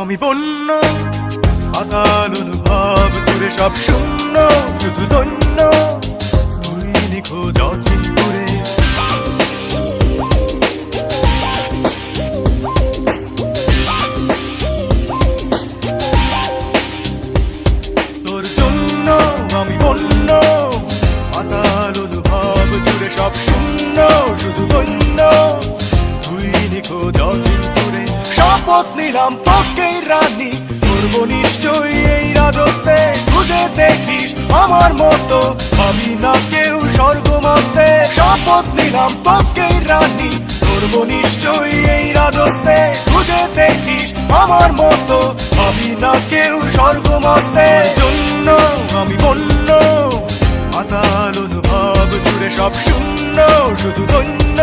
আমি বন্য পাতাল অনুভব জুড়ে সব শূন্য, শুধু দৈন্য তুই নিখোঁজ অচিন্তরে। তোর জন্য আমি বন্য পাতাল অনুভব জুড়ে সব শূন্য, শুধু দৈন্য তুই নিখোঁজ অচিন্তরে। শপথ নিলাম তোকেই রানী, করবো নিশ্চয়ই এই রাজত্বে। খুঁজে দেখিস আমার মতো আমি না কেউ স্বর্গ মানতে। শপথ নিলাম তোকেই রানী, করবো নিশ্চয়ই এই রাজত্বে। খুঁজে দেখিস আমার মতো আমি না কেউ স্বর্গ মানতে। জন্য আমি বন্য পাতাল অনুভব জুড়ে সব শূন্য, শুধু দৈন্য